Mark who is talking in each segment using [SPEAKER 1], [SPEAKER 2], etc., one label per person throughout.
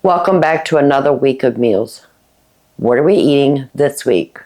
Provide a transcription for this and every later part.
[SPEAKER 1] Welcome back to another week of meals. What are we eating this week?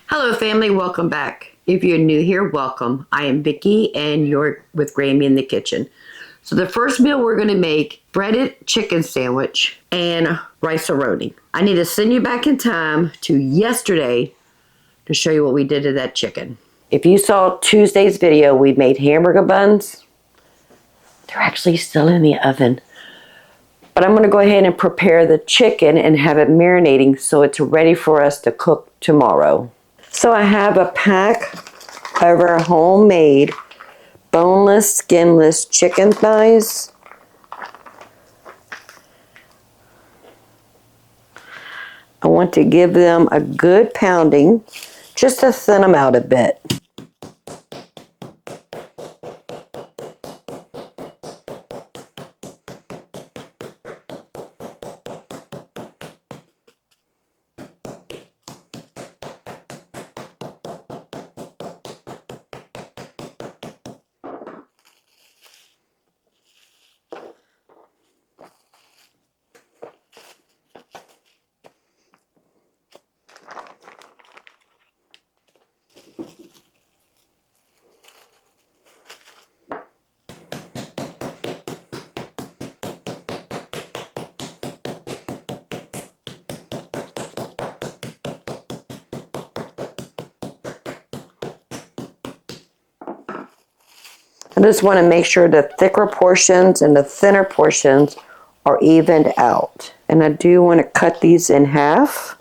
[SPEAKER 1] Hello family, welcome back. If you're new here, welcome. I am Vicki and you're with Grammy in the kitchen. So the first meal we're going to make, breaded chicken sandwich and rice-a-roni. I need to send you back in time to yesterday to show you what we did to that chicken. If you saw Tuesday's video, we made hamburger buns. They're actually still in the oven. But I'm going to go ahead and prepare the chicken and have it marinating so it's ready for us to cook tomorrow. So I have a pack of our homemade boneless, skinless chicken thighs. I want to give them a good pounding just to thin them out a bit. I just want to make sure the thicker portions and the thinner portions are evened out. And I do want to cut these in half.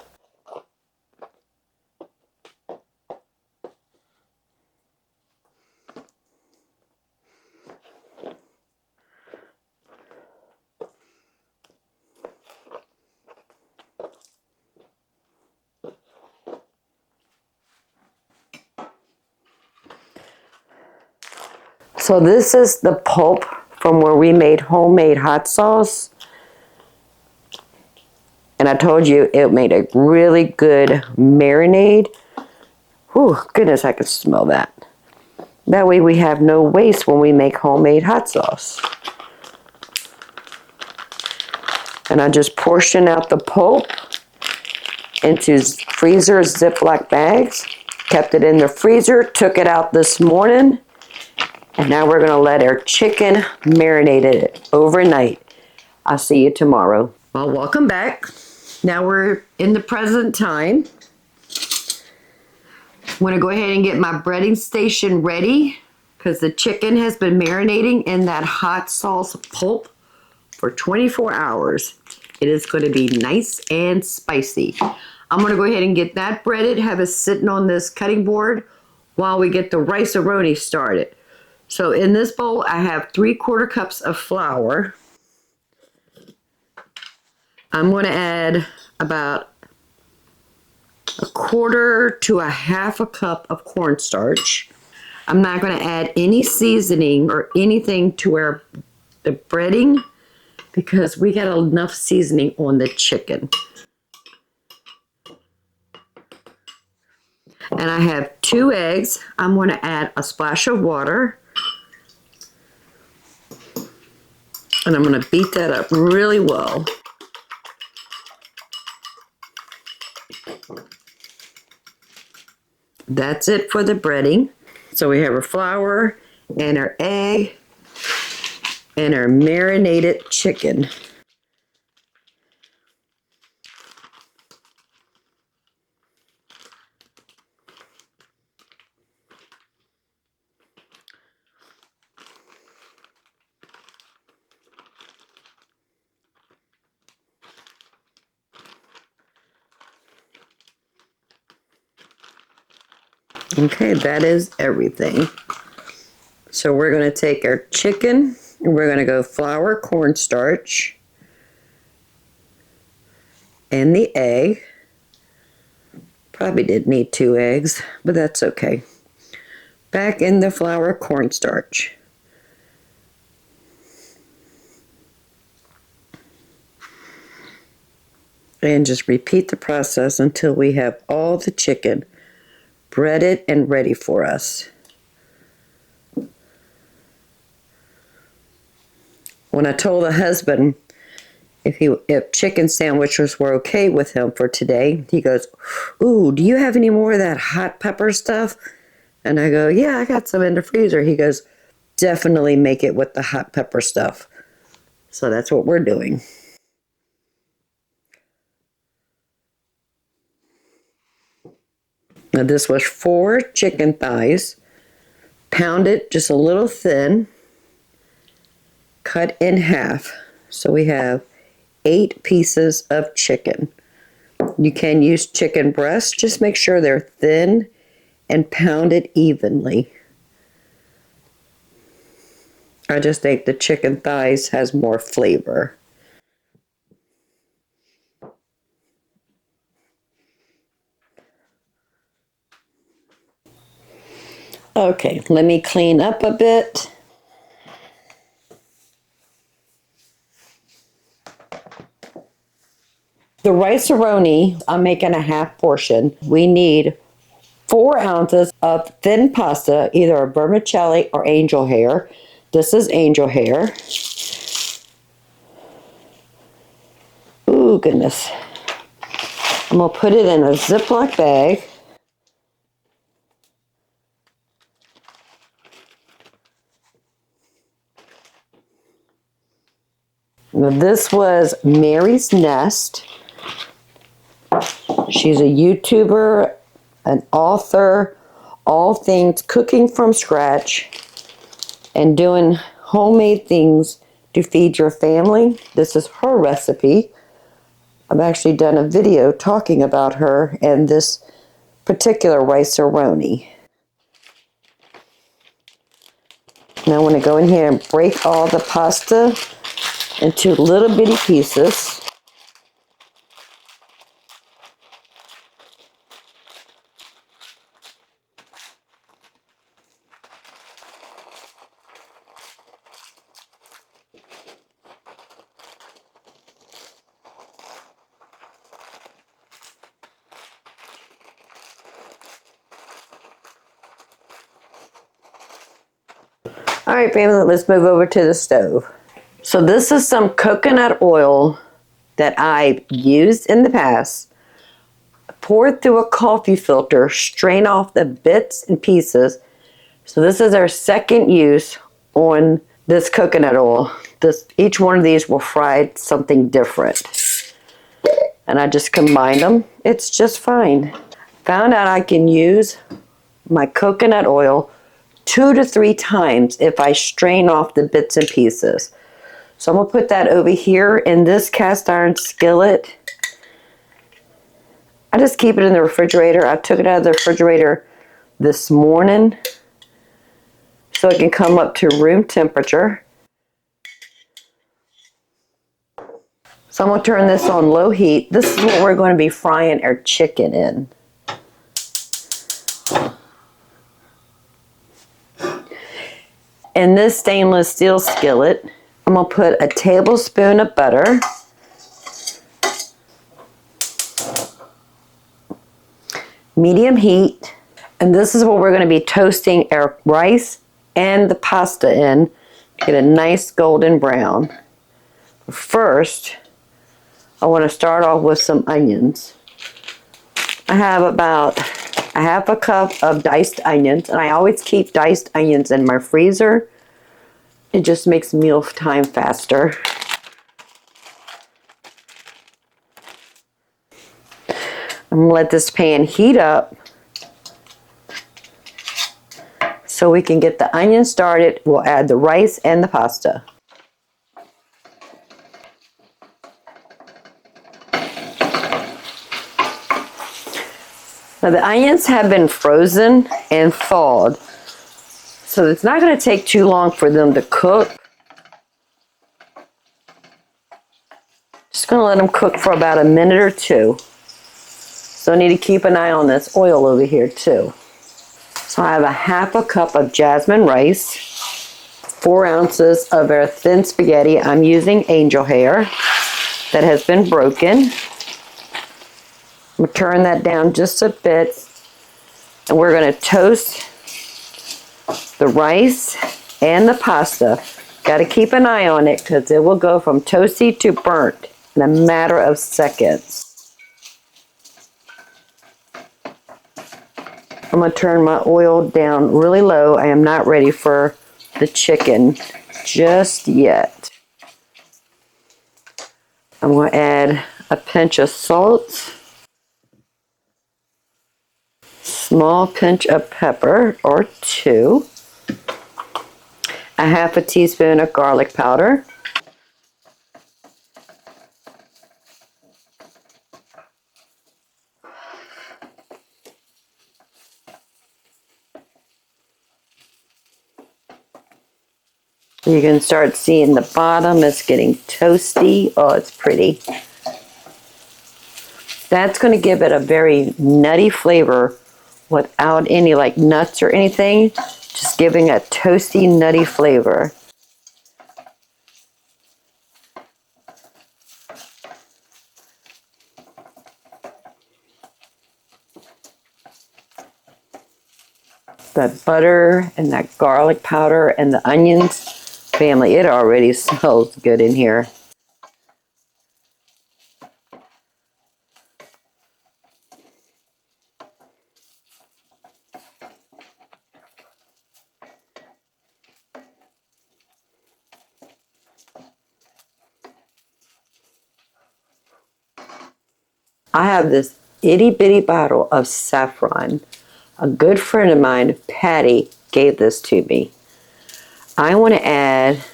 [SPEAKER 1] So this is the pulp from where we made homemade hot sauce. And I told you it made a really good marinade. Whew, goodness, I can smell that. That way we have no waste when we make homemade hot sauce. And I just portion out the pulp into freezer Ziploc bags. Kept it in the freezer, took it out this morning. And now we're going to let our chicken marinate it overnight. I'll see you tomorrow. Well, welcome back. Now we're in the present time. I'm going to go ahead and get my breading station ready because the chicken has been marinating in that hot sauce pulp for 24 hours. It is going to be nice and spicy. I'm going to go ahead and get that breaded, have it sitting on this cutting board while we get the rice-a-roni started. So in this bowl, I have 3/4 cups of flour. I'm going to add about 1/4 to 1/2 cup of cornstarch. I'm not going to add any seasoning or anything to the breading because we got enough seasoning on the chicken. And I have 2 eggs. I'm going to add a splash of water. And I'm going to beat that up really well. That's it for the breading. So we have our flour and our egg and our marinated chicken. Okay, that is everything. So we're going to take our chicken and we're going to go flour, cornstarch, and the egg. Probably did need 2 eggs, but that's okay. Back in the flour cornstarch. And just repeat the process until we have all the chicken breaded and ready for us. When I told the husband if chicken sandwiches were okay with him for today, he goes, "Ooh, do you have any more of that hot pepper stuff?" And I go, "Yeah, I got some in the freezer." He goes, "Definitely make it with the hot pepper stuff." So that's what we're doing. Now this was 4 chicken thighs, pounded just a little thin, cut in half. So we have 8 pieces of chicken. You can use chicken breasts, just make sure they're thin and pounded evenly. I just think the chicken thighs has more flavor. Okay, let me clean up a bit. The rice-a-roni, I'm making a half portion. We need 4 ounces of thin pasta, either a vermicelli or angel hair. This is angel hair. Ooh, goodness. I'm going to put it in a Ziploc bag. Now, this was Mary's Nest. She's a YouTuber, an author, all things cooking from scratch and doing homemade things to feed your family. This is her recipe. I've actually done a video talking about her and this particular rice-a-roni. Now I want to go in here and break all the pasta into little bitty pieces. All right, family, let's move over to the stove. So this is some coconut oil that I've used in the past. Pour it through a coffee filter, strain off the bits and pieces. So this is our second use on this coconut oil. Each one of these will fry something different. And I just combine them. It's just fine. Found out I can use my coconut oil 2 to 3 times if I strain off the bits and pieces. So I'm going to put that over here in this cast iron skillet. I just keep it in the refrigerator. I took it out of the refrigerator this morning so it can come up to room temperature. So I'm going to turn this on low heat. This is what we're going to be frying our chicken in. In this stainless steel skillet, I'm going to put a tablespoon of butter, medium heat, and this is what we're going to be toasting our rice and the pasta in to get a nice golden brown. First, I want to start off with some onions. I have about a half a cup of diced onions, and I always keep diced onions in my freezer. It just makes meal time faster. I'm going to let this pan heat up so we can get the onions started. We'll add the rice and the pasta. Now the onions have been frozen and thawed, so it's not going to take too long for them to cook. Just going to let them cook for about a minute or 2. So I need to keep an eye on this oil over here too. So I have a half a cup of jasmine rice, 4 ounces of our thin spaghetti. I'm using angel hair that has been broken. I'm going to turn that down just a bit. And we're going to toast the rice and the pasta. Got to keep an eye on it because it will go from toasty to burnt in a matter of seconds. I'm going to turn my oil down really low. I am not ready for the chicken just yet. I'm going to add a pinch of salt, small pinch of pepper or 2, a half a teaspoon of garlic powder, you can start seeing the bottom is getting toasty. Oh, it's pretty. That's going to give it a very nutty flavor without any like nuts or anything. Just giving a toasty, nutty flavor. That butter and that garlic powder and the onions, family, it already smells good in here. I have this itty bitty bottle of Saffron. A good friend of mine, Patty, gave this to me. I want to add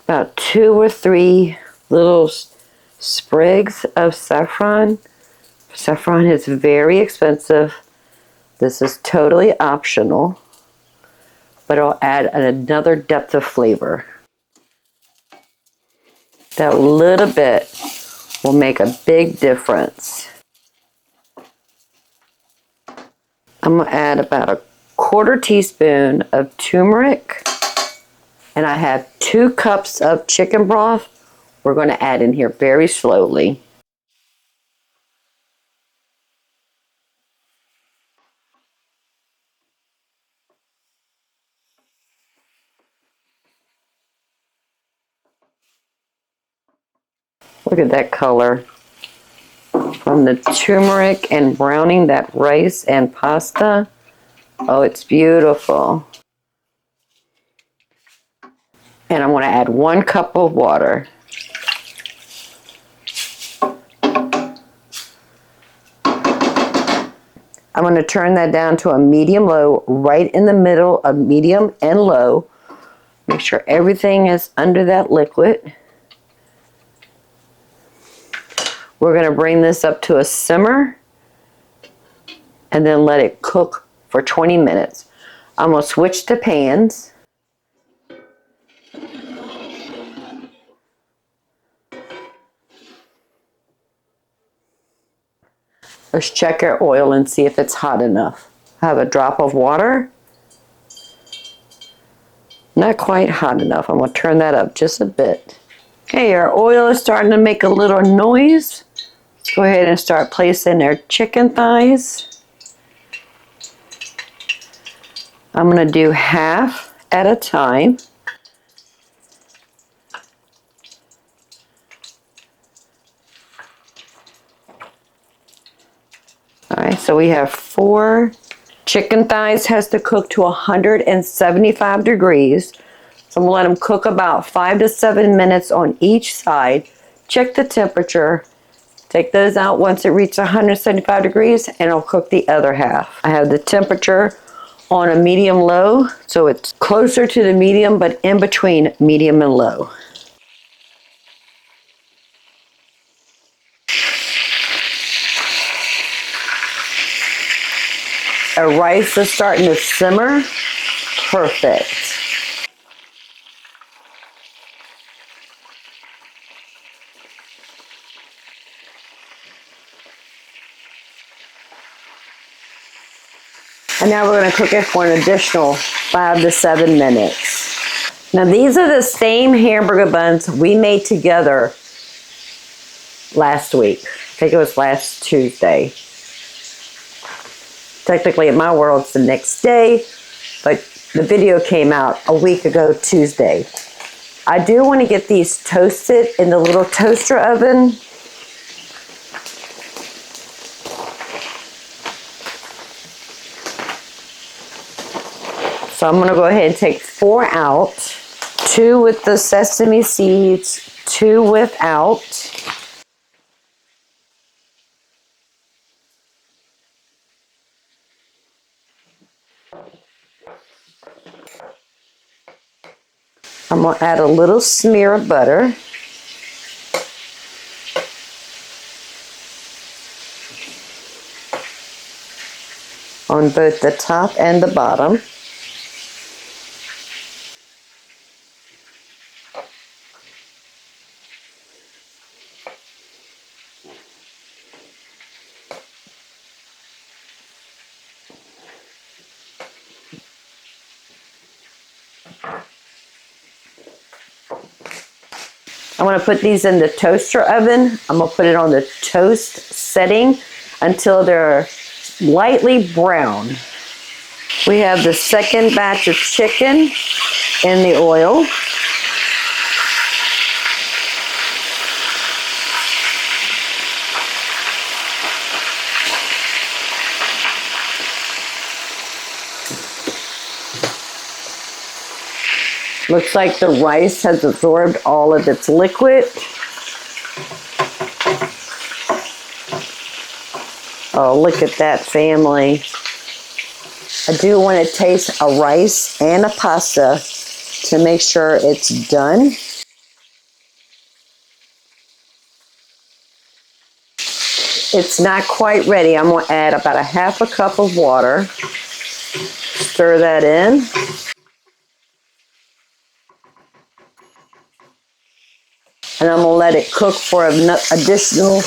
[SPEAKER 1] about 2 or 3 little sprigs of saffron. Saffron is very expensive. This is totally optional, but it'll add another depth of flavor. That little bit will make a big difference. I'm going to add about a 1/4 teaspoon of turmeric, and I have 2 cups of chicken broth. We're going to add in here very slowly. Look at that color from the turmeric and browning that rice and pasta. Oh, it's beautiful. And I'm going to add 1 cup of water. I'm going to turn that down to a medium-low, right in the middle of medium and low. Make sure everything is under that liquid. We're going to bring this up to a simmer and then let it cook for 20 minutes. I'm going to switch to pans. Let's check our oil and see if it's hot enough. I have a drop of water. Not quite hot enough. I'm going to turn that up just a bit. Okay, our oil is starting to make a little noise. Let's go ahead and start placing our chicken thighs. I'm going to do half at a time. All right, so we have 4 chicken thighs. Has to cook to 175 degrees. So I'm going to let them cook about 5 to 7 minutes on each side. Check the temperature. Take those out once it reaches 175 degrees, and I'll cook the other half. I have the temperature on a medium-low, so it's closer to the medium, but in between medium and low. Our rice is starting to simmer. Perfect. And now we're going to cook it for an additional 5 to 7 minutes. Now these are the same hamburger buns we made together last week. I think it was last Tuesday. Technically in my world it's the next day, but the video came out a week ago Tuesday. I do want to get these toasted in the little toaster oven. So I'm going to go ahead and take 4 out, 2 with the sesame seeds, 2 without. I'm going to add a little smear of butter. On both the top and the bottom. I'm going to put these in the toaster oven. I'm going to put it on the toast setting until they're lightly brown. We have the second batch of chicken in the oil. Looks like the rice has absorbed all of its liquid. Oh, look at that, family. I do want to taste a rice and a pasta to make sure it's done. It's not quite ready. I'm going to add about a half a cup of water. Stir that in. And I'm going to let it cook for an additional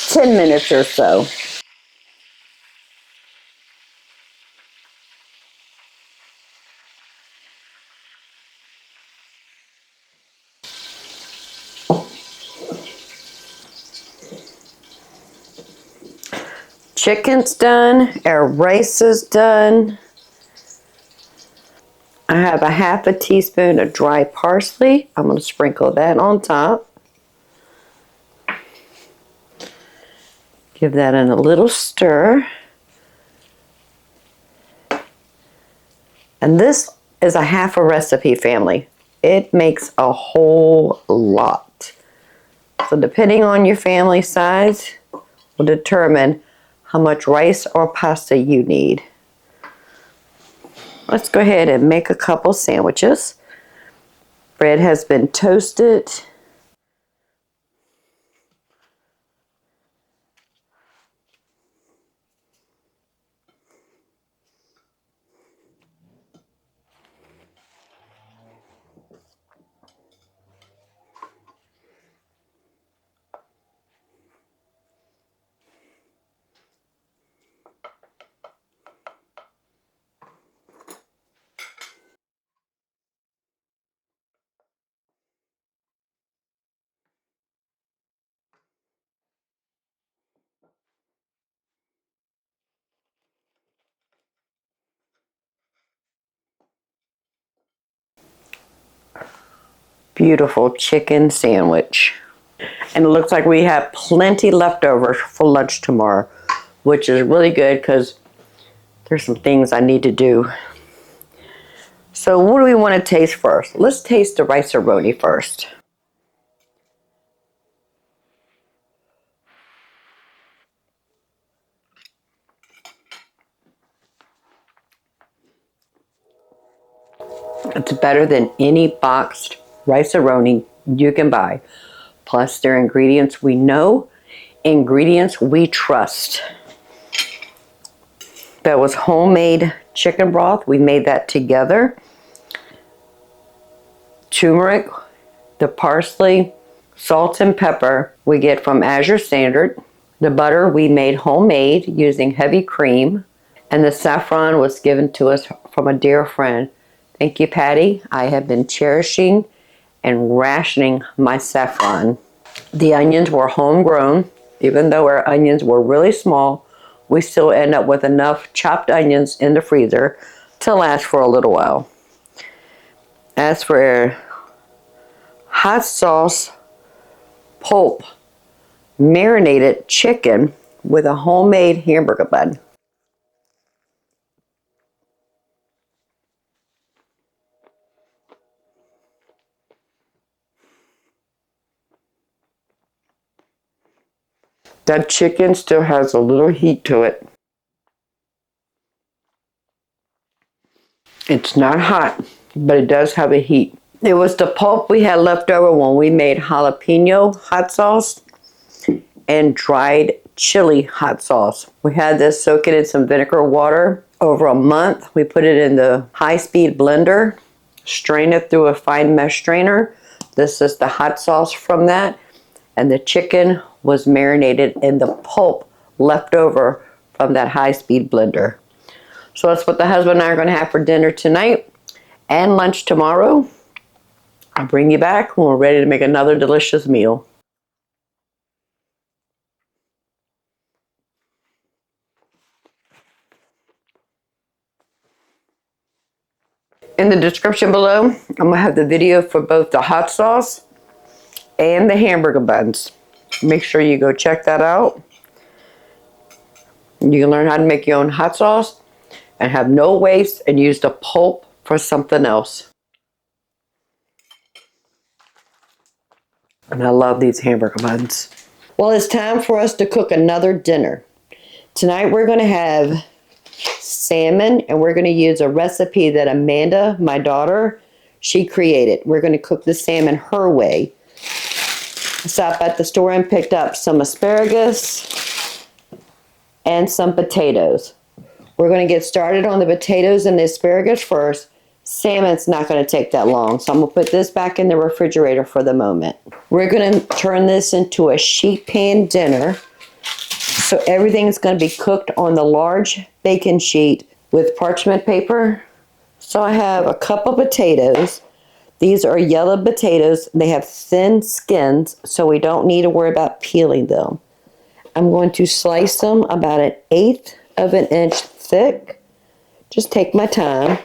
[SPEAKER 1] 10 minutes or so. Chicken's done. Our rice is done. I have a half a teaspoon of dried parsley. I'm going to sprinkle that on top. Give that a little stir. And this is a half a recipe, family. It makes a whole lot. So depending on your family size will determine how much rice or pasta you need. Let's go ahead and make a couple sandwiches. Bread has been toasted. Beautiful chicken sandwich. And it looks like we have plenty left over for lunch tomorrow, which is really good because there's some things I need to do. So what do we want to taste first? Let's taste the rice-a-roni first. It's better than any boxed rice-a-roni you can buy. Plus, they're ingredients we know, ingredients we trust. That was homemade chicken broth. We made that together. Turmeric, the parsley, salt and pepper we get from Azure Standard. The butter we made homemade using heavy cream, and the saffron was given to us from a dear friend. Thank you, Patty. I have been cherishing and rationing my saffron. The onions were homegrown. Even though our onions were really small, we still end up with enough chopped onions in the freezer to last for a little while. As for hot sauce pulp marinated chicken with a homemade hamburger bun. That chicken still has a little heat to it. It's not hot, but it does have a heat. It was the pulp we had left over when we made jalapeno hot sauce and dried chili hot sauce. We had this soaking in some vinegar water over a month. We put it in the high-speed blender, strain it through a fine mesh strainer. This is the hot sauce from that. And the chicken was marinated in the pulp left over from that high-speed blender. So that's what the husband and I are going to have for dinner tonight and lunch tomorrow. I'll bring you back when we're ready to make another delicious meal. In the description below, I'm going to have the video for both the hot sauce and the hamburger buns. Make sure you go check that out. You can learn how to make your own hot sauce and have no waste and use the pulp for something else. And I love these hamburger buns. Well, it's time for us to cook another dinner. Tonight we're going to have salmon, and we're going to use a recipe that Amanda, my daughter, she created. We're going to cook the salmon her way. I stopped at the store and picked up some asparagus and some potatoes. We're going to get started on the potatoes and the asparagus first. Salmon's not going to take that long, so I'm going to put this back in the refrigerator for the moment. We're going to turn this into a sheet pan dinner. So everything's going to be cooked on the large baking sheet with parchment paper. So I have a cup of potatoes. These are yellow potatoes. They have thin skins, so we don't need to worry about peeling them. I'm going to slice them about 1/8 of an inch thick. Just take my time.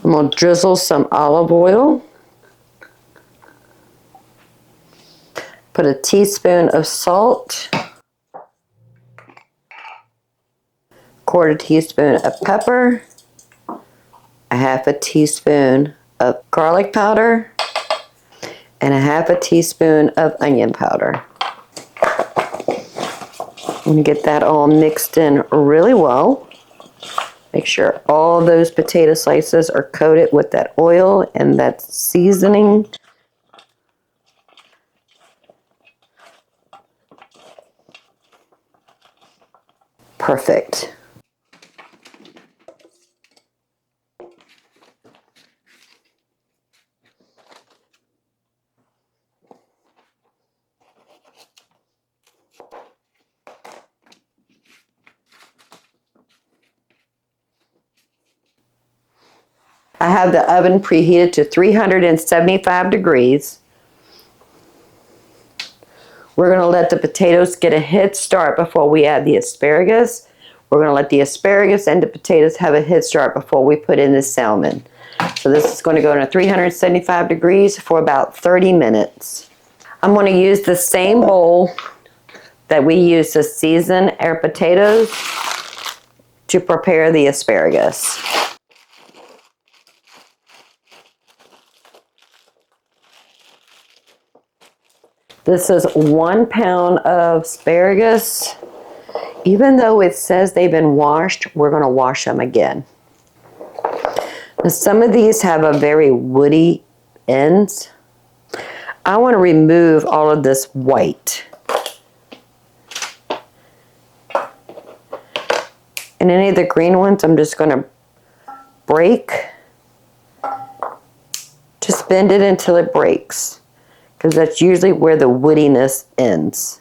[SPEAKER 1] I'm going to drizzle some olive oil. Put a teaspoon of salt. 1/4 teaspoon of pepper. 1/2 teaspoon of garlic powder. And 1/2 teaspoon of onion powder. I'm going to get that all mixed in really well. Make sure all those potato slices are coated with that oil and that seasoning. Perfect. I have the oven preheated to 375 degrees. We're going to let the potatoes get a head start before we add the asparagus. We're going to let the asparagus and the potatoes have a head start before we put in the salmon. So this is going to go to 375 degrees for about 30 minutes. I'm going to use the same bowl that we use to season our potatoes to prepare the asparagus. This is 1 pound of asparagus. Even though it says they've been washed, we're going to wash them again. Now, some of these have a very woody ends. I want to remove all of this white. And any of the green ones, I'm just going to break. Just bend it until it breaks, because that's usually where the woodiness ends.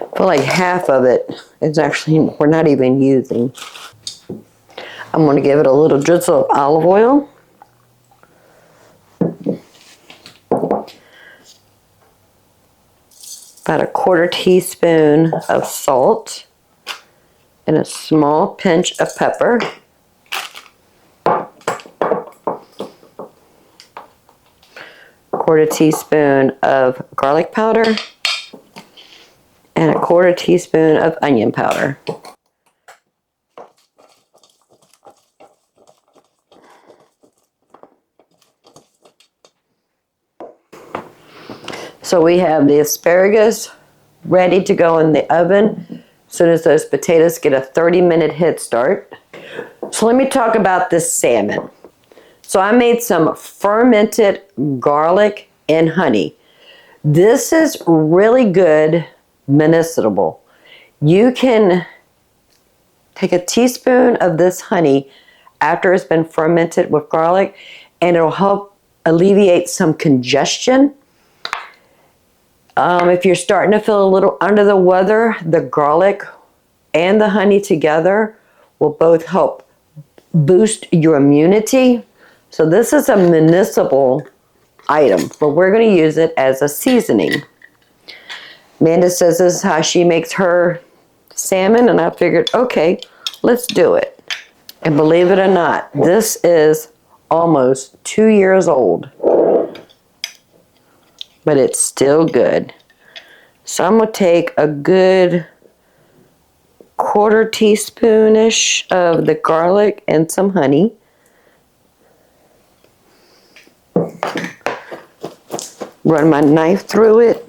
[SPEAKER 1] I feel like half of it is actually, we're not even using. I'm going to give it a little drizzle of olive oil. About a 1/4 teaspoon of salt. And a small pinch of pepper. Quarter teaspoon of garlic powder. And a 1/4 teaspoon of onion powder. So we have the asparagus ready to go in the oven as soon as those potatoes get a 30-minute head start. So let me talk about this salmon. So I made some fermented garlic and honey. This is really good medicinal. You can take a teaspoon of this honey after it's been fermented with garlic, and it'll help alleviate some congestion. If you're starting to feel a little under the weather, the garlic and the honey together will both help boost your immunity. So this is a medicinal item, but we're going to use it as a seasoning. Amanda says this is how she makes her salmon, and I figured, okay, let's do it. And believe it or not, this is almost 2 years old, but it's still good. So I'm going to take a good 1/4 teaspoon-ish of the garlic and some honey. Run my knife through it.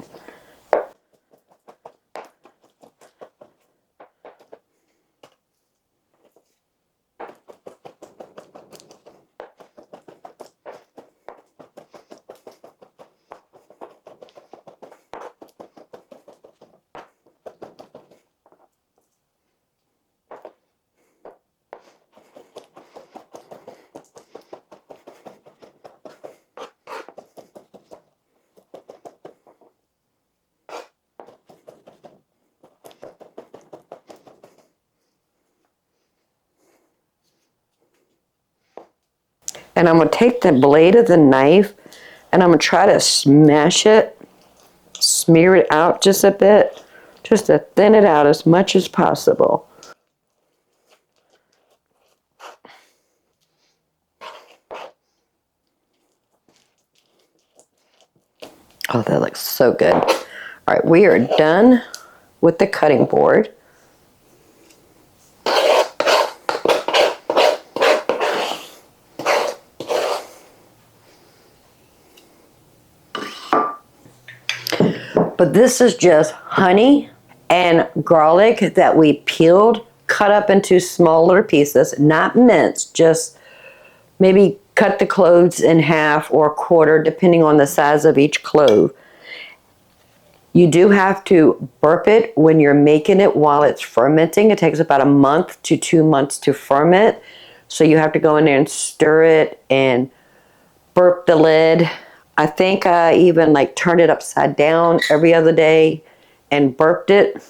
[SPEAKER 1] And I'm going to take the blade of the knife and I'm going to try to smash it, smear it out just a bit, just to thin it out as much as possible. Oh, that looks so good. All right, we are done with the cutting board. But this is just honey and garlic that we peeled, cut up into smaller pieces, not minced, just maybe cut the cloves in half or a quarter, depending on the size of each clove. You do have to burp it when you're making it while it's fermenting. It takes about a month to 2 months to ferment. So you have to go in there and stir it and burp the lid. I think I even turned it upside down every other day and burped it.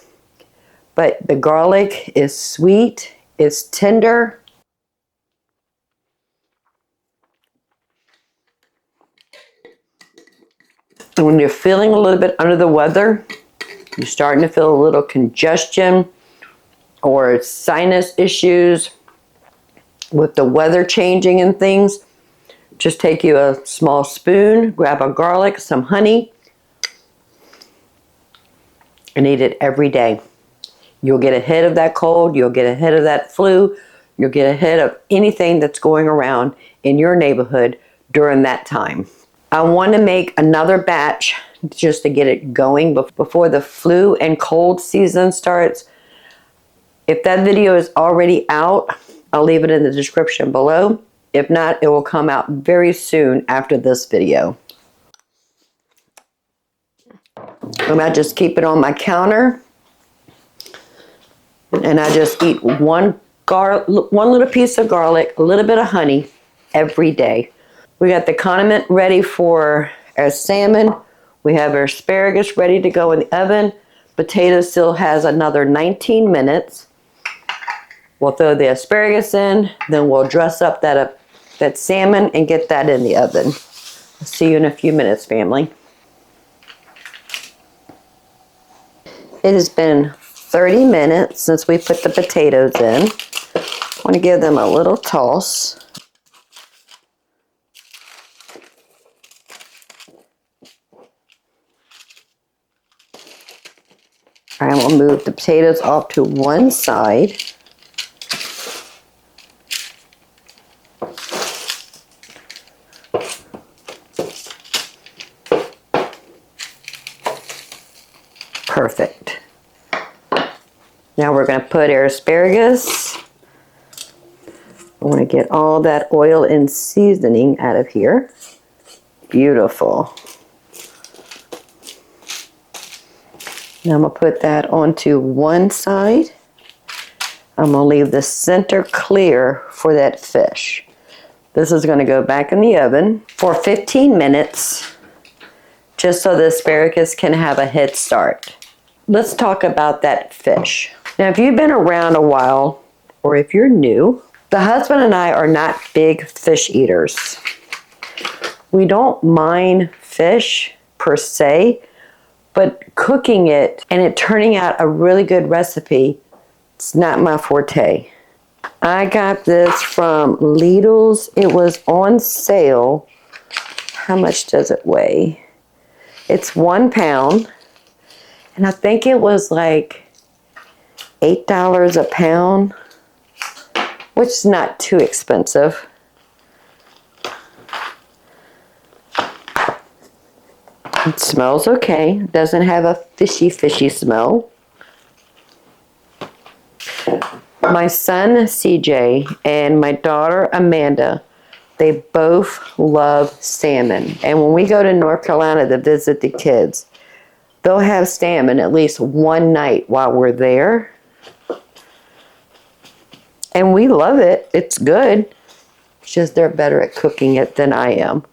[SPEAKER 1] But the garlic is sweet, it's tender. And when you're feeling a little bit under the weather, you're starting to feel a little congestion or sinus issues with the weather changing and things, just take you a small spoon, grab a garlic, some honey, and eat it every day. You'll get ahead of that cold, you'll get ahead of that flu, You'll get ahead of anything that's going around in your neighborhood during that time. I want to make another batch just to get it going before the flu and cold season starts. If that video is already out, I'll leave it in the description below. If not, it will come out very soon after this video. And I just keep it on my counter. And I just eat one little piece of garlic, a little bit of honey every day. We got the condiment ready for our salmon. We have our asparagus ready to go in the oven. Potato still has another 19 minutes. We'll throw the asparagus in, then we'll dress up that salmon and get that in the oven. I'll see you in a few minutes, family. It has been 30 minutes since we put the potatoes in. I want to give them a little toss. All right, we'll move the potatoes off to one side. Perfect. Now we're going to put our asparagus. I want to get all that oil and seasoning out of here. Beautiful. Now I'm going to put that onto one side. I'm going to leave the center clear for that fish. This is going to go back in the oven for 15 minutes, just so the asparagus can have a head start. Let's talk about that fish. Now, if you've been around a while, or if you're new, the husband and I are not big fish eaters. We don't mind fish per se, but cooking it and it turning out a really good recipe, it's not my forte. I got this from Lidl's. It was on sale. How much does it weigh? It's 1 pound. And I think it was like $8 a pound, which is not too expensive. It smells okay. Doesn't have a fishy smell. My son CJ and my daughter Amanda, they both love salmon. And when we go to North Carolina to visit the kids, they'll have salmon at least one night while we're there. And we love it. It's good. It's just they're better at cooking it than I am.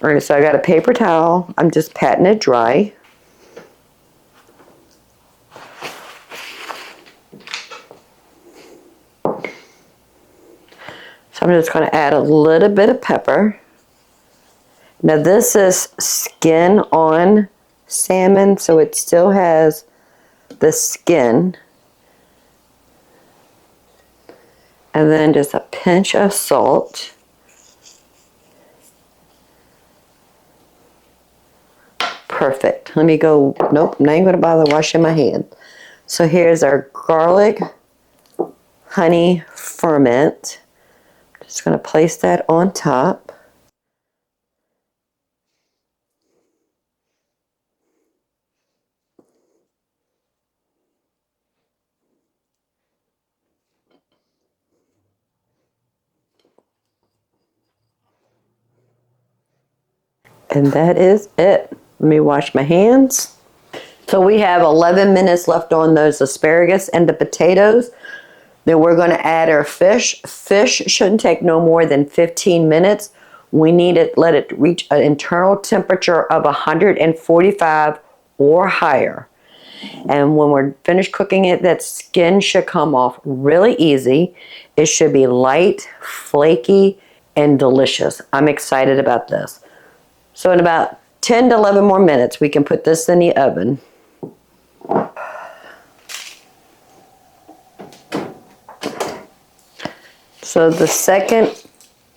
[SPEAKER 1] All right, so I got a paper towel. I'm just patting it dry. So I'm just going to add a little bit of pepper. Now this is skin on salmon, so it still has the skin. And then just a pinch of salt. Perfect. Let me go, nope, I'm not even going to bother washing my hand. So here's our garlic honey ferment. Just going to place that on top. And that is it. Let me wash my hands. So we have 11 minutes left on those asparagus and the potatoes. Then we're going to add our fish. Fish shouldn't take no more than 15 minutes. We need it, let it reach an internal temperature of 145 or higher. And when we're finished cooking it, that skin should come off really easy. It should be light, flaky, and delicious. I'm excited about this. So in about 10 to 11 more minutes, we can put this in the oven. So the second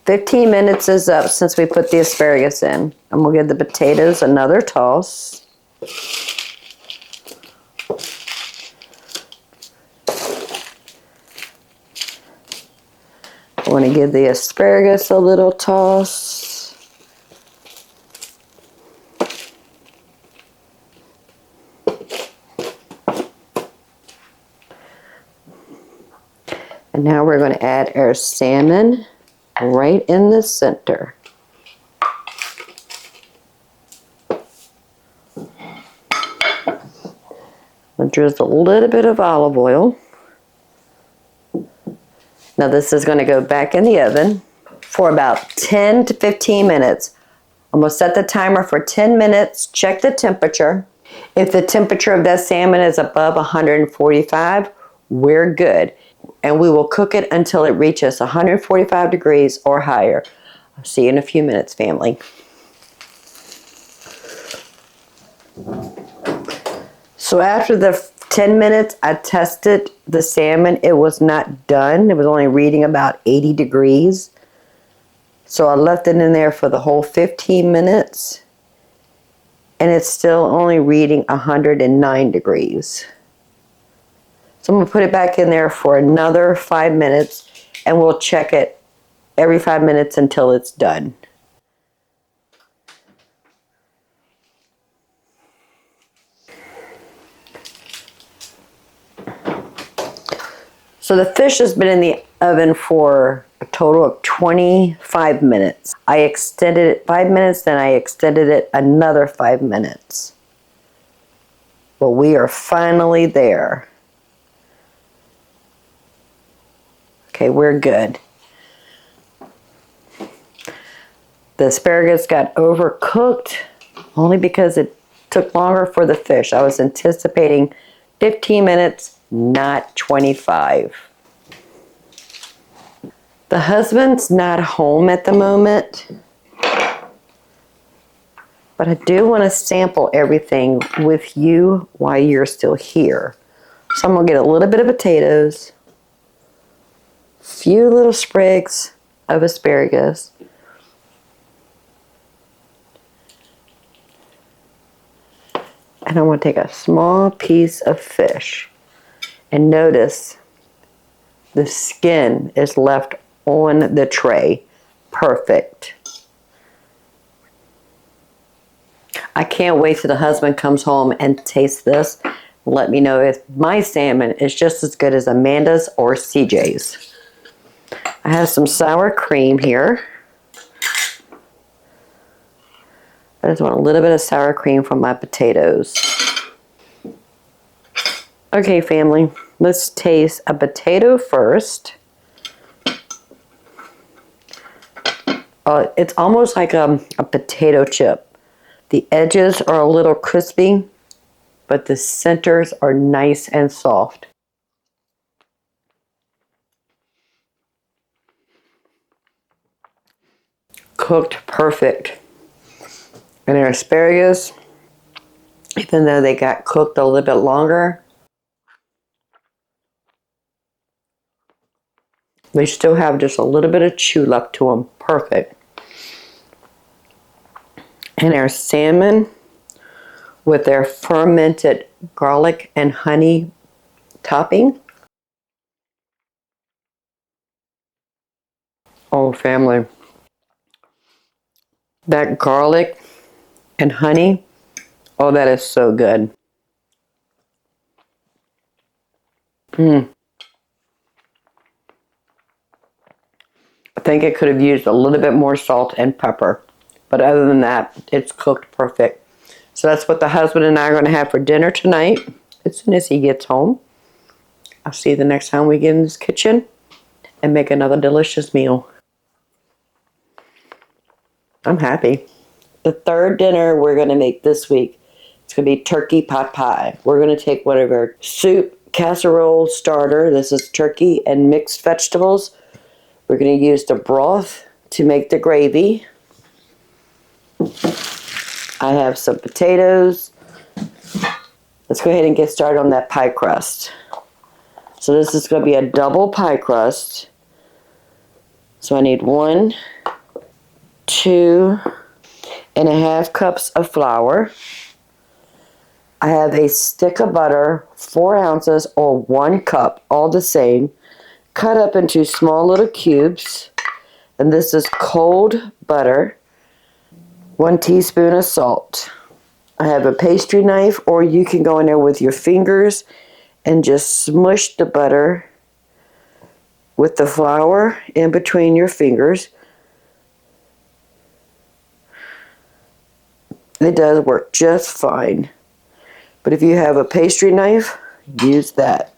[SPEAKER 1] 15 minutes is up since we put the asparagus in. And we'll give the potatoes another toss. I want to give the asparagus a little toss. And now we're going to add our salmon right in the center. I'll drizzle a little bit of olive oil. Now this is going to go back in the oven for about 10 to 15 minutes. I'm going to set the timer for 10 minutes, check the temperature. If the temperature of that salmon is above 145, we're good. And we will cook it until it reaches 145 degrees or higher. I'll see you in a few minutes, family. So after the 10 minutes, I tested the salmon. It was not done. It was only reading about 80 degrees. So I left it in there for the whole 15 minutes. And it's still only reading 109 degrees. So I'm going to put it back in there for another 5 minutes, and we'll check it every 5 minutes until it's done. So the fish has been in the oven for a total of 25 minutes. I extended it 5 minutes, then I extended it another 5 minutes. Well, we are finally there. Okay, we're good. The asparagus got overcooked only because it took longer for the fish. I was anticipating 15 minutes, not 25. The husband's not home at the moment, but I do want to sample everything with you while you're still here. So I'm going to get a little bit of potatoes, a few little sprigs of asparagus, and I want to take a small piece of fish, and notice the skin is left on the tray. Perfect. I can't wait till the husband comes home and tastes this. Let me know if my salmon is just as good as Amanda's or CJ's. I have some sour cream here. I just want a little bit of sour cream from my potatoes. Okay, family, let's taste a potato first. It's almost like a potato chip. The edges are a little crispy, but the centers are nice and soft. Cooked perfect. And their asparagus, even though they got cooked a little bit longer, they still have just a little bit of chew left to them. Perfect. And our salmon with their fermented garlic and honey topping. Oh, family. That garlic and honey, oh, that is so good. I think I could have used a little bit more salt and pepper. But other than that, it's cooked perfect. So that's what the husband and I are going to have for dinner tonight as soon as he gets home. I'll see you the next time we get in this kitchen and make another delicious meal. I'm happy. The third dinner we're going to make this week, it's going to be turkey pot pie. We're going to take one of our soup casserole starter. This is turkey and mixed vegetables. We're going to use the broth to make the gravy. I have some potatoes. Let's go ahead and get started on that pie crust. So this is going to be a double pie crust. So I need 1, 2.5 cups of flour. I have a stick of butter, 4 ounces or 1 cup, all the same. cut up into small little cubes. And this is cold butter, 1 teaspoon of salt. I have a pastry knife, or you can go in there with your fingers and just smush the butter with the flour in between your fingers. It does work just fine. But if you have a pastry knife, use that.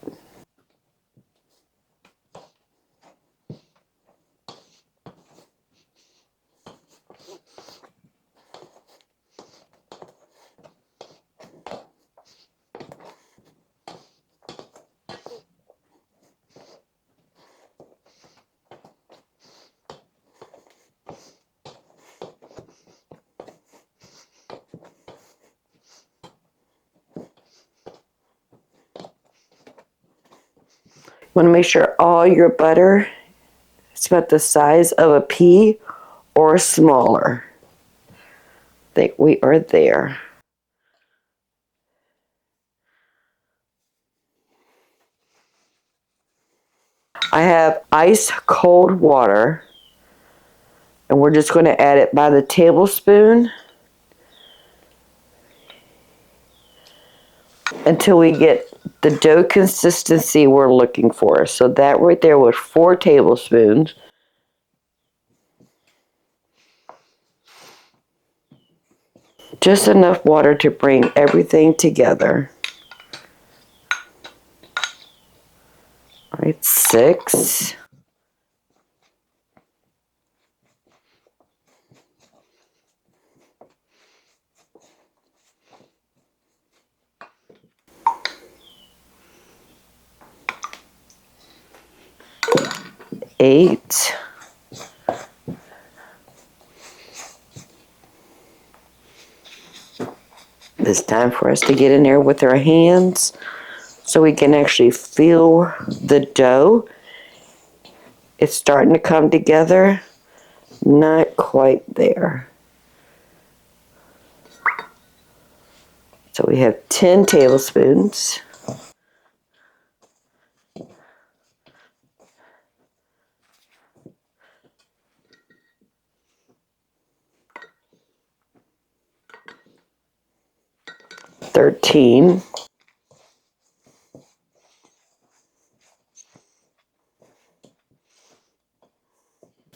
[SPEAKER 1] You want to make sure all your butter is about the size of a pea or smaller. I think we are there. I have ice cold water, and we're just going to add it by the tablespoon until we get the dough consistency we're looking for. So that right there was 4 tablespoons. Just enough water to bring everything together. All right, 6. Eight. It's time for us to get in there with our hands so we can actually feel the dough. It's starting to come together. Not quite there. So we have 10 tablespoons. $13.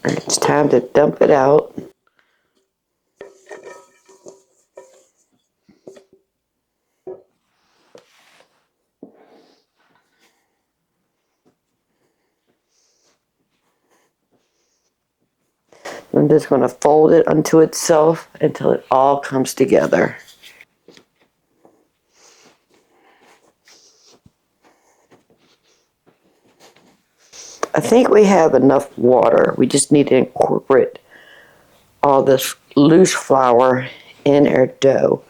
[SPEAKER 1] It's time to dump it out. I'm just going to fold it onto itself until it all comes together. I think we have enough water. We just need to incorporate all this loose flour in our dough.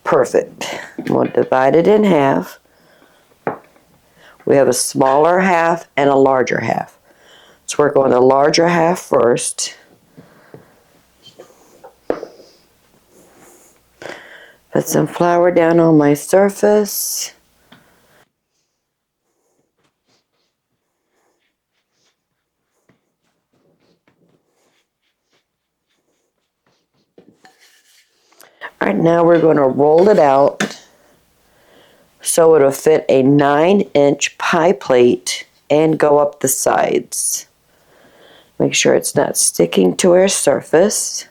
[SPEAKER 1] Perfect. I'm going to divide it in half. We have a smaller half and a larger half. So we're going the larger half first. Put some flour down on my surface. All right, now we're going to roll it out so it'll fit a 9-inch pie plate and go up the sides. Make sure it's not sticking to our surface.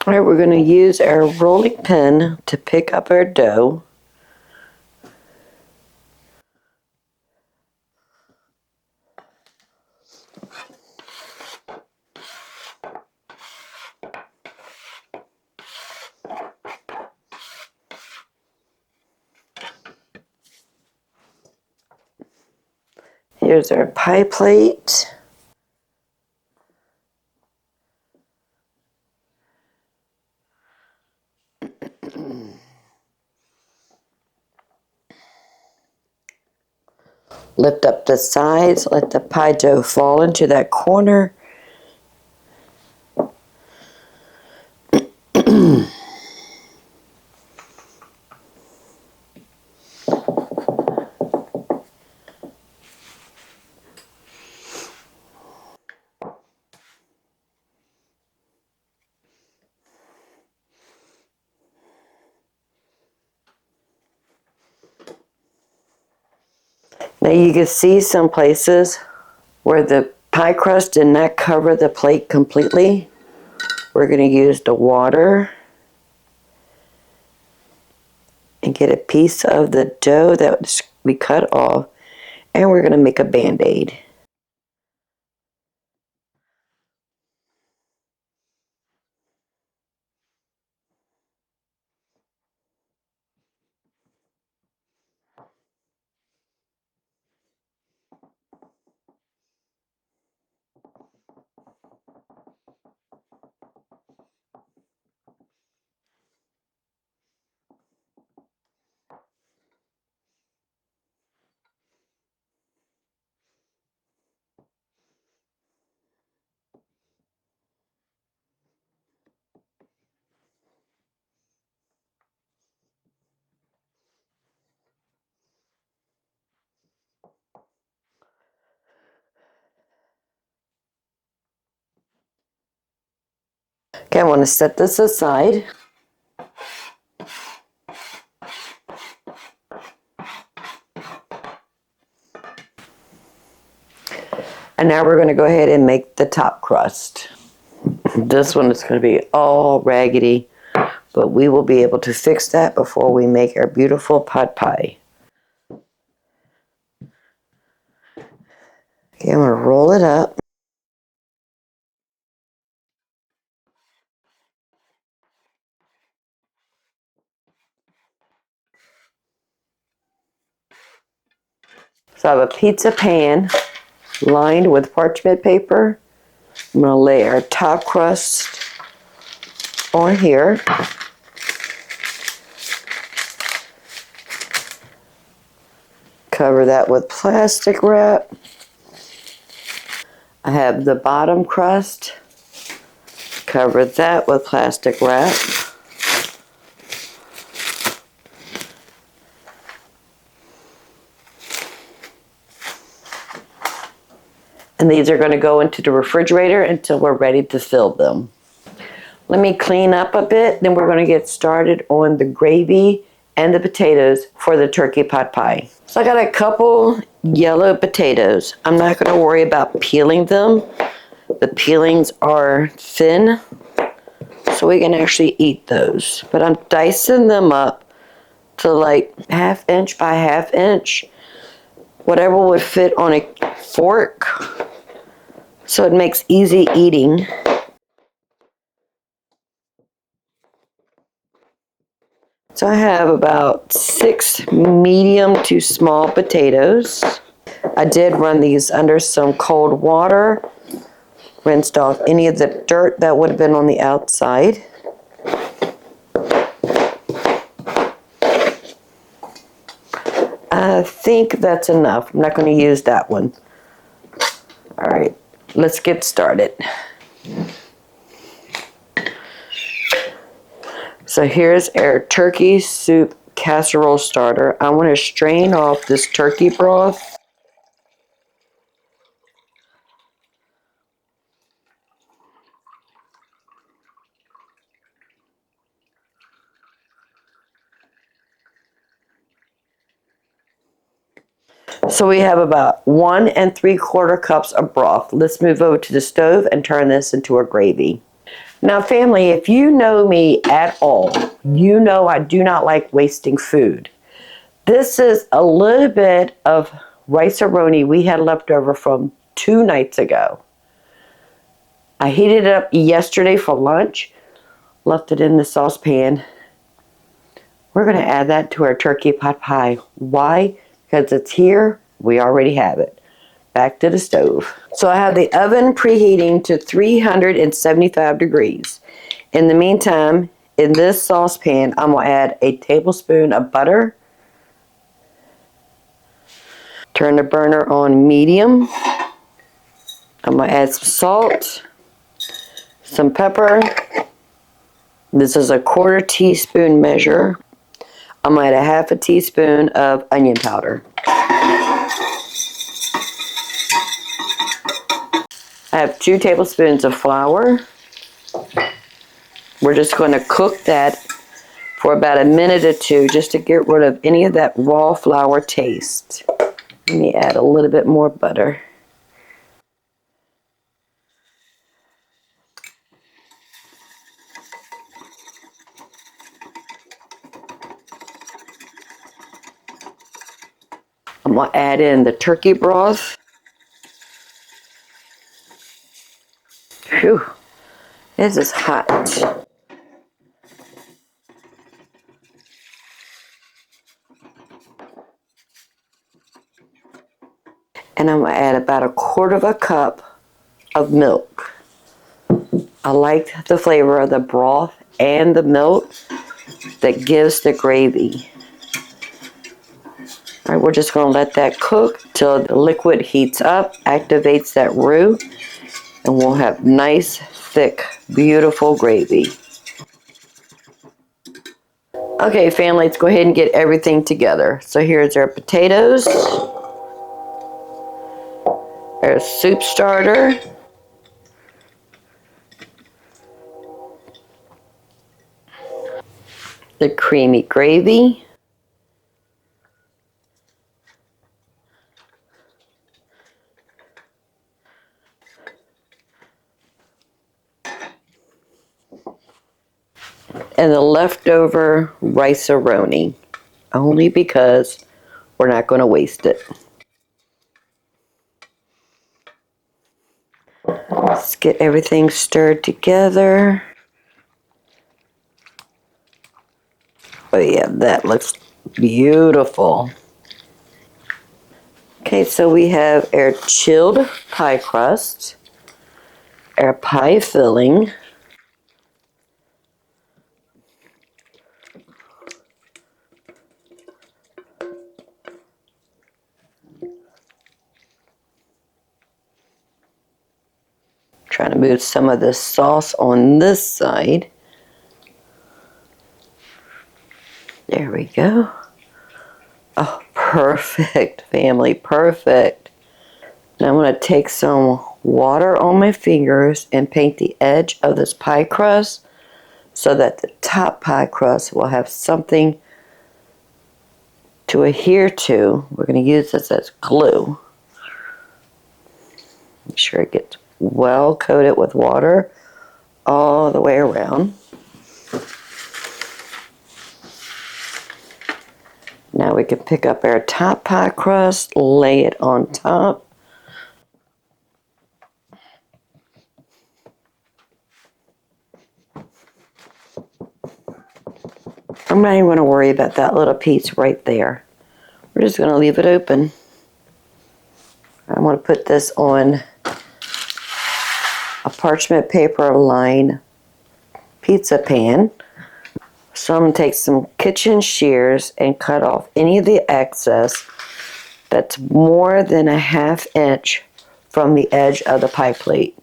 [SPEAKER 1] All right, we're going to use our rolling pin to pick up our dough. Here's our pie plate. Lift up the sides, let the pie dough fall into that corner. Now you can see some places where the pie crust did not cover the plate completely. We're going to use the water and get a piece of the dough that we cut off, and we're going to make a band-aid. Okay, I want to set this aside. And now we're going to go ahead and make the top crust. This one is going to be all raggedy, but we will be able to fix that before we make our beautiful pot pie. Okay, I'm going to roll it up. So I have a pizza pan lined with parchment paper. I'm going to lay our top crust on here. Cover that with plastic wrap. I have the bottom crust. Cover that with plastic wrap. And these are going to go into the refrigerator until we're ready to fill them. Let me clean up a bit, then we're going to get started on the gravy and the potatoes for the turkey pot pie. So I got a couple yellow potatoes. I'm not going to worry about peeling them. The peelings are thin, so we can actually eat those. But I'm dicing them up to like 1/2 inch by 1/2 inch, whatever would fit on a fork, so it makes easy eating. So I have about 6 medium to small potatoes. I did run these under some cold water, rinsed off any of the dirt that would have been on the outside. I think that's enough. I'm not going to use that one. All right, let's get started. So here's our turkey soup casserole starter. I want to strain off this turkey broth. So we have about 1 3/4 cups of broth. Let's move over to the stove and turn this into a gravy. Now, family, if you know me at all, you know I do not like wasting food. This is a little bit of rice-a-roni we had left over from 2 nights ago. I heated it up yesterday for lunch, left it in the saucepan. We're going to add that to our turkey pot pie. Why? Because it's here. We already have it. Back to the stove. So I have the oven preheating to 375 degrees. In the meantime, in this saucepan, I'm going to add a tablespoon of butter. Turn the burner on medium. I'm going to add some salt, some pepper. This is a 1/4 teaspoon measure. I'm going to add 1/2 teaspoon of onion powder. I have 2 tablespoons of flour. We're just going to cook that for about a minute or 2 just to get rid of any of that raw flour taste. Let me add a little bit more butter. I'm going to add in the turkey broth. Phew, this is hot. And I'm going to add about 1/4 cup of milk. I like the flavor of the broth and the milk that gives the gravy. All right, we're just going to let that cook till the liquid heats up, activates that roux, and we'll have nice, thick, beautiful gravy. Okay, family, let's go ahead and get everything together. So here's our potatoes, our soup starter, the creamy gravy, and the leftover rice-a-roni, only because we're not going to waste it. Let's get everything stirred together. Oh yeah, that looks beautiful. Okay, so we have our chilled pie crust, our pie filling, trying to move some of the sauce on this side. There we go. Oh, perfect, family, perfect. Now I'm going to take some water on my fingers and paint the edge of this pie crust so that the top pie crust will have something to adhere to. We're going to use this as glue. Make sure it gets well coated with water all the way around. Now we can pick up our top pie crust, lay it on top. I'm not even going to worry about that little piece right there. We're just going to leave it open. I'm going to put this on a parchment paper lined pizza pan. So I'm going to take some kitchen shears and cut off any of the excess that's more than a 1/2 inch from the edge of the pie plate.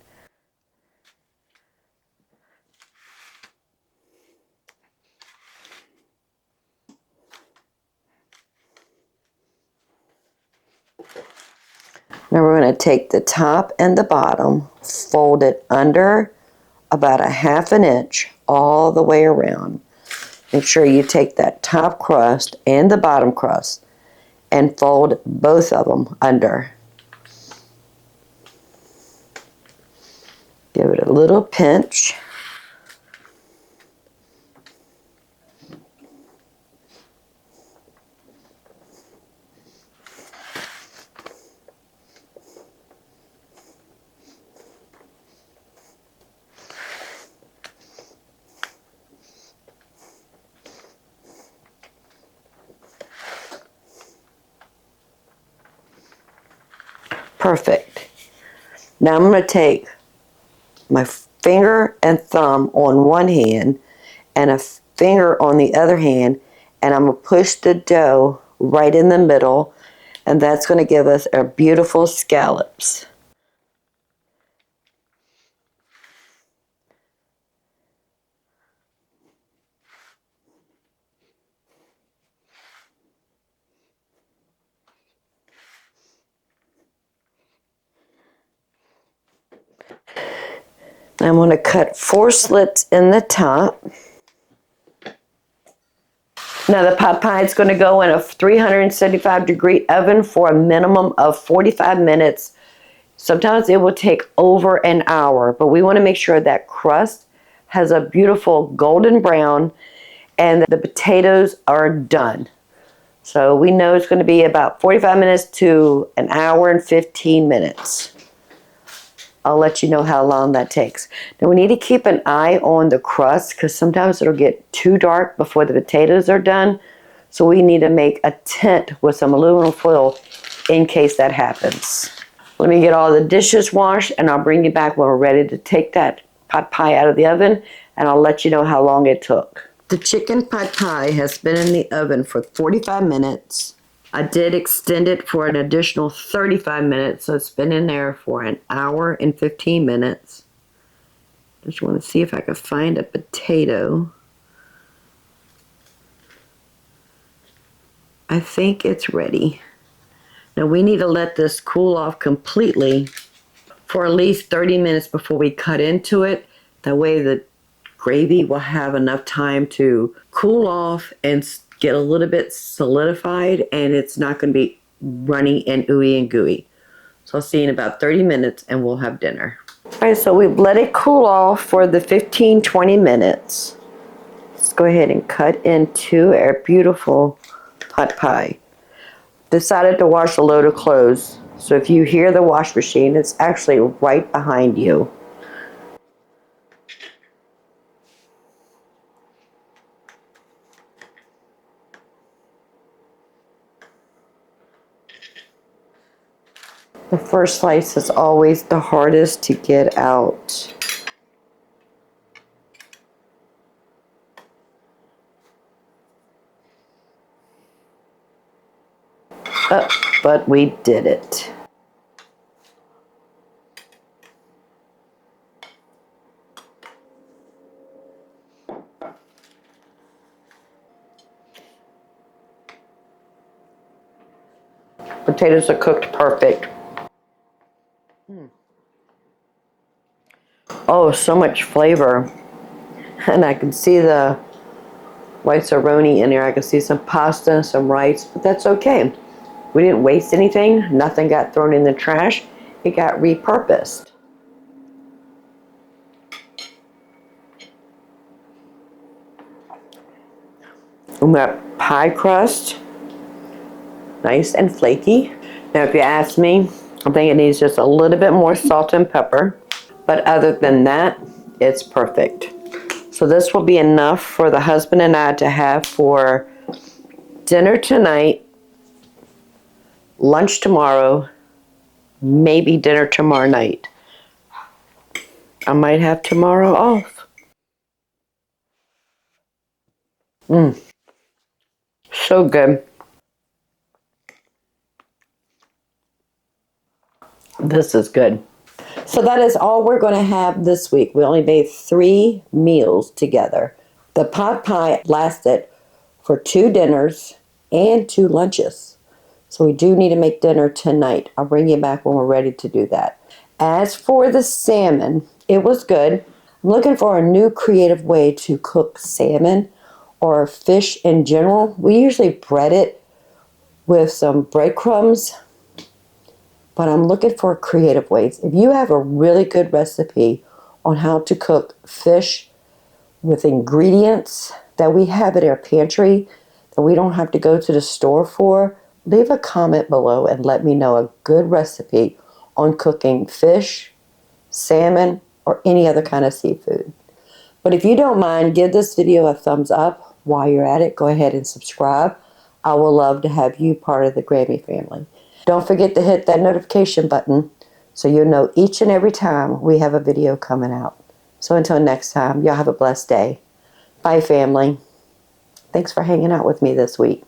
[SPEAKER 1] Now we're going to take the top and the bottom, fold it under about a 1/2 inch all the way around. Make sure you take that top crust and the bottom crust and fold both of them under. Give it a little pinch. Perfect. Now I'm going to take my finger and thumb on one hand and a finger on the other hand, and I'm going to push the dough right in the middle, and that's going to give us our beautiful scallops. I'm going to cut 4 slits in the top. Now the pot pie is going to go in a 375-degree oven for a minimum of 45 minutes. Sometimes it will take over an hour, but we want to make sure that crust has a beautiful golden brown and the potatoes are done. So we know it's going to be about 45 minutes to an hour and 15 minutes. I'll let you know how long that takes. Now we need to keep an eye on the crust because sometimes it'll get too dark before the potatoes are done. So we need to make a tent with some aluminum foil in case that happens. Let me get all the dishes washed and I'll bring you back when we're ready to take that pot pie out of the oven, and I'll let you know how long it took. The chicken pot pie has been in the oven for 45 minutes. I did extend it for an additional 35 minutes, so it's been in there for an hour and 15 minutes. Just want to see if I can find a potato. I think it's ready. Now we need to let this cool off completely for at least 30 minutes before we cut into it. That way the gravy will have enough time to cool off and get a little bit solidified, and it's not going to be runny and ooey and gooey. So I'll see you in about 30 minutes and we'll have dinner. All right, so we've let it cool off for the 15-20 minutes. Let's go ahead and cut into our beautiful pot pie. Decided to wash a load of clothes. So if you hear the wash machine, it's actually right behind you. The first slice is always the hardest to get out. But we did it. Potatoes are cooked perfect. Oh, so much flavor. And I can see the rice-a-roni in there. I can see some pasta, some rice, but that's okay. We didn't waste anything. Nothing got thrown in the trash. It got repurposed. And that pie crust, nice and flaky. Now if you ask me, I think it needs just a little bit more salt and pepper. But other than that, it's perfect. So this will be enough for the husband and I to have for dinner tonight, lunch tomorrow, maybe dinner tomorrow night. I might have tomorrow off. So good. This is good. So that is all we're going to have this week. We only made 3 meals together. The pot pie lasted for 2 dinners and 2 lunches. So we do need to make dinner tonight. I'll bring you back when we're ready to do that. As for the salmon, it was good. I'm looking for a new creative way to cook salmon or fish in general. We usually bread it with some breadcrumbs, but I'm looking for creative ways. If you have a really good recipe on how to cook fish with ingredients that we have in our pantry, that we don't have to go to the store for, leave a comment below and let me know a good recipe on cooking fish, salmon, or any other kind of seafood. But if you don't mind, give this video a thumbs up. While you're at it, go ahead and subscribe. I would love to have you part of the Grammy family. Don't forget to hit that notification button so you'll know each and every time we have a video coming out. So until next time, y'all have a blessed day. Bye, family. Thanks for hanging out with me this week.